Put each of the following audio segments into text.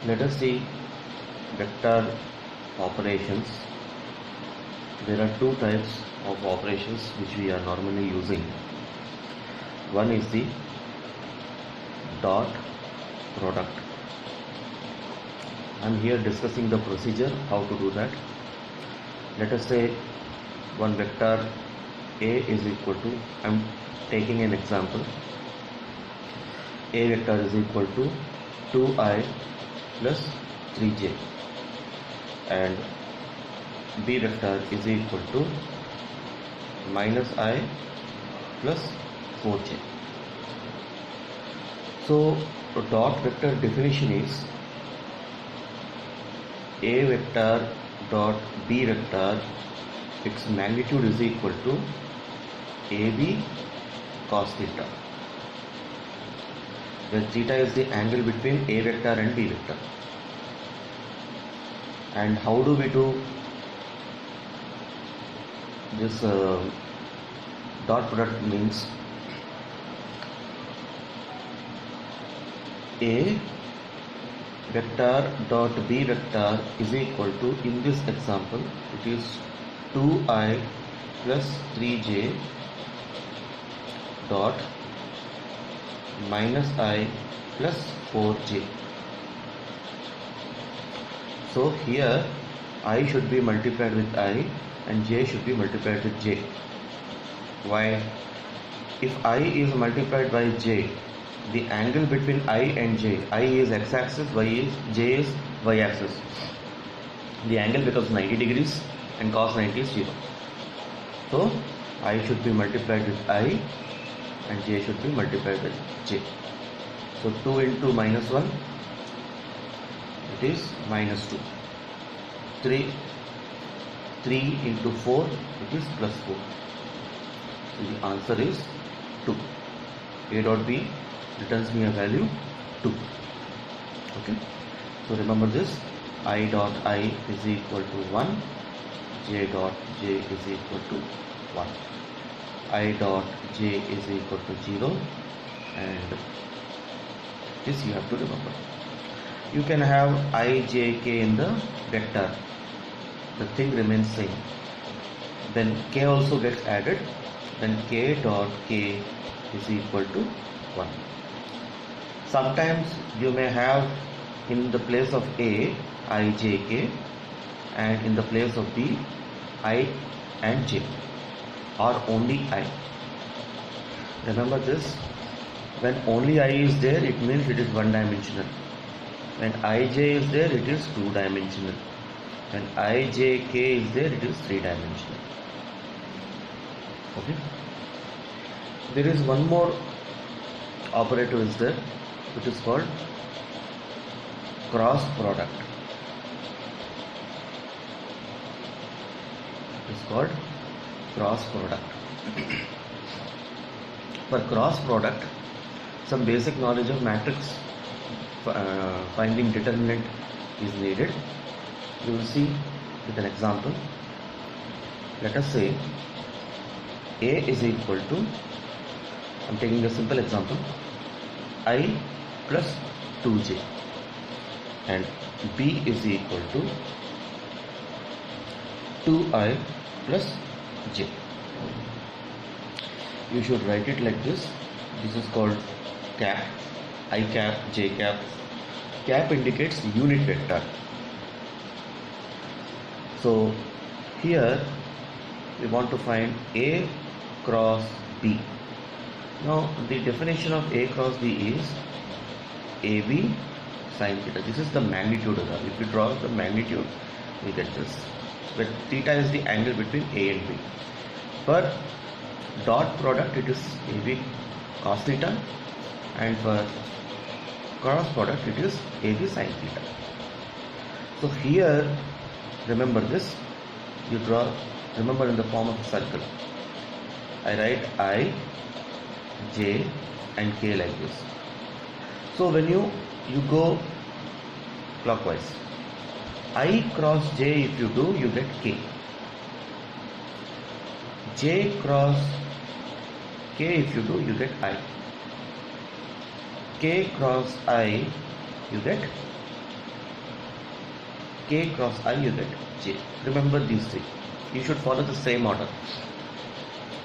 Let us see vector operations. There are two types of operations which we are normally using. One is the dot product. I am here discussing the procedure how to do that. Let us say one vector A is equal to, I am taking an example, A vector is equal to 2i plus 3j and B vector is equal to minus I plus 4j. So dot vector definition is A vector dot B vector, its magnitude is equal to AB cos theta, where theta is the angle between A vector and B vector. And how do we do this dot product? Means A vector dot B vector is equal to, in this example it is 2i plus 3j dot minus I plus 4j. So here I should be multiplied with I and j should be multiplied with j. Why? If I is multiplied by j, the angle between I and j, I is x-axis, j is y-axis, the angle becomes 90 degrees and cos 90 is 0. So I should be multiplied with I and j should be multiplied with j. So 2 into minus 1, it is minus 2. 3 into 4, it is plus 4. So the answer is 2. A dot B returns me a value 2. Okay. So remember this, I dot I is equal to 1, j dot j is equal to 1. I dot j is equal to 0, and this you have to remember. You can have I, j, k in the vector, the thing remains same. Then k also gets added, then k dot k is equal to 1. Sometimes you may have in the place of A, I, j, k, and in the place of B, I and j, or only I. Remember this, when only I is there, it means it is one dimensional. When ij is there, it is two dimensional. When ijk is there, it is three dimensional. Okay. There is one more operator is there, which is called cross product. It is called cross product. For cross product, some basic knowledge of matrix finding determinant is needed. You will see with an example. Let us say A is equal to, I am taking a simple example, I plus 2j, and B is equal to 2i plus j. You should write it like this. This is called cap, I cap, j cap. Cap indicates unit vector. So here we want to find A cross B. Now the definition of A cross B is AB sin theta. This is the magnitude. If you draw the magnitude, we get this. But theta is the angle between A and B. For dot product, it is AB cos theta, and for cross product, it is AB sin theta. So here, remember this, you draw, remember in the form of a circle. I write I, j and k like this. So when you go clockwise, I cross j if you do, you get k. J cross k if you do, you get I. K cross I, you get k cross I, you get j. Remember these three. You should follow the same order.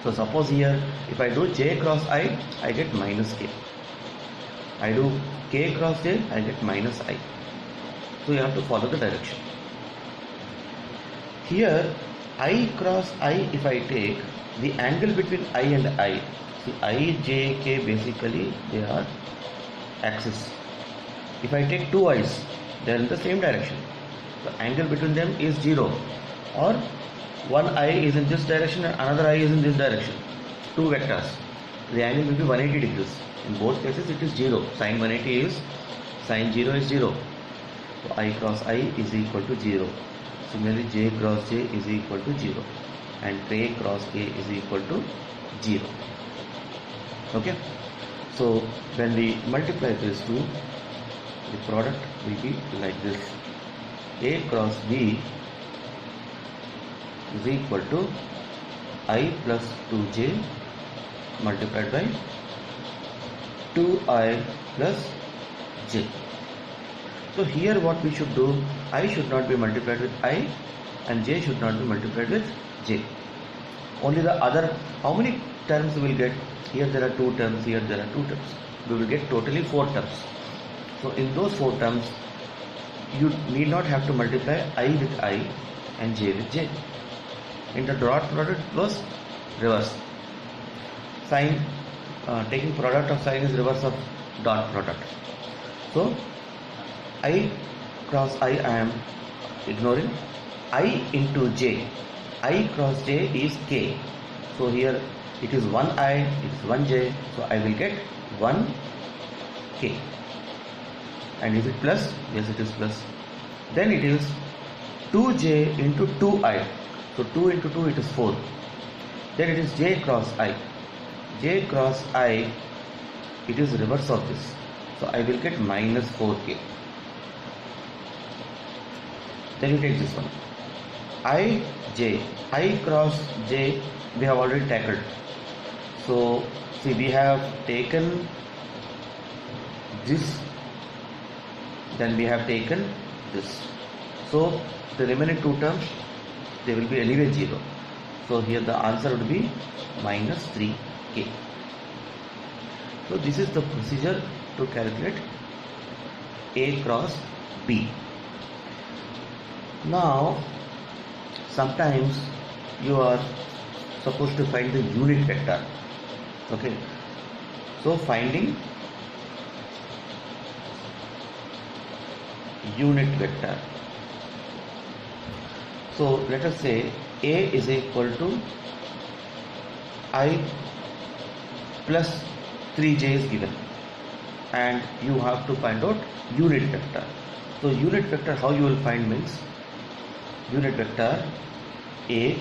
So suppose here, if I do j cross I get minus k. I do k cross j, I get minus I. So you have to follow the direction. Here, I cross I, if I take the angle between I and I, see I, j, k, basically they are axis. If I take two i's, they are in the same direction. The angle between them is 0, or one I is in this direction and another I is in this direction. Two vectors. The angle will be 180 degrees. In both cases it is 0. Sine 180 is, sine 0 is 0. So I cross I is equal to 0. Similarly j cross j is equal to 0. And k cross k is equal to 0. Okay. So when we multiply these two, the product will be like this. A cross B is equal to I plus 2j multiplied by 2I plus j. So here what we should do, I should not be multiplied with I and j should not be multiplied with j. Only the other, how many terms we will get? Here there are 2 terms, here there are 2 terms. We will get totally 4 terms. So in those 4 terms, you need not have to multiply I with I and j with j. In the dot product it was reverse. Sine, taking product of sine is reverse of dot product. So I cross I am ignoring. I into j. I cross j is k. So here it is 1i, it is 1j. So I will get 1k. And is it plus? Yes, it is plus. Then it is 2j into 2i. So 2 into 2 it is 4. Then it is j cross I. J cross I, it is reverse of this. So I will get minus 4k. Then you take this one. I cross j we have already tackled. So see, we have taken this, then we have taken this. So the remaining 2 terms, they will be anyway 0. So here the answer would be minus 3k. So this is the procedure to calculate A cross B. Now sometimes you are supposed to find the unit vector. Okay, so finding unit vector. So let us say A is equal to I plus 3j is given, and you have to find out unit vector. So unit vector, how you will find means, unit vector A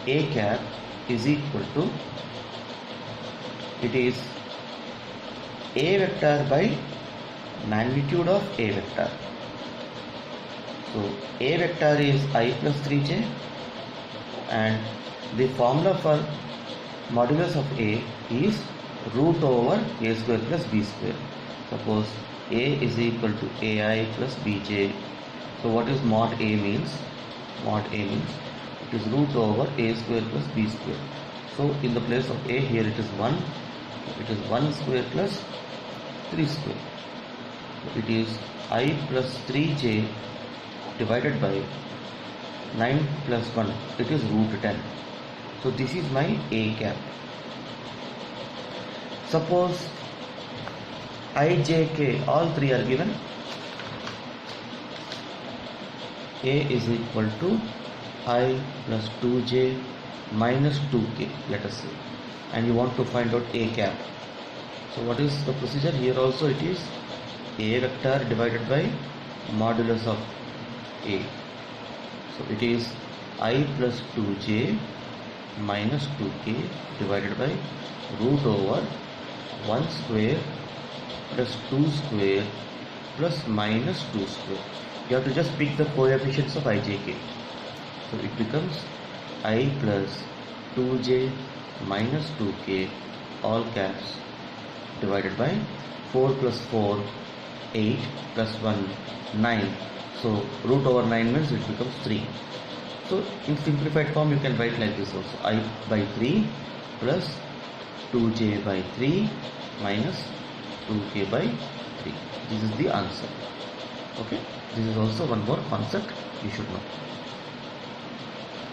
cap is equal to, it is A vector by magnitude of A vector. So A vector is I plus 3j, and the formula for modulus of A is root over A square plus B square. Suppose A is equal to AI plus BJ. So what is mod A means? Mod A means it is root over A square plus B square. So in the place of A, here it is 1. It is 1 square plus 3 square. So it is I plus 3j divided by 9 plus 1. It is root 10. So this is my A cap. Suppose I, j, k, all 3 are given. A is equal to I plus 2j minus 2k, let us say, and you want to find out A cap. So what is the procedure? Here also it is A vector divided by modulus of A. So it is I plus 2j minus 2k divided by root over 1 square plus 2 square plus minus 2 square. You have to just pick the coefficients of I, j, k. So it becomes I plus 2j minus 2k all caps divided by 4 plus 4 8 plus 1 9. So root over 9 means it becomes 3. So in simplified form you can write like this also: I by 3 plus 2j by 3 minus 2k by 3. This is the answer. Okay, this is also one more concept you should know.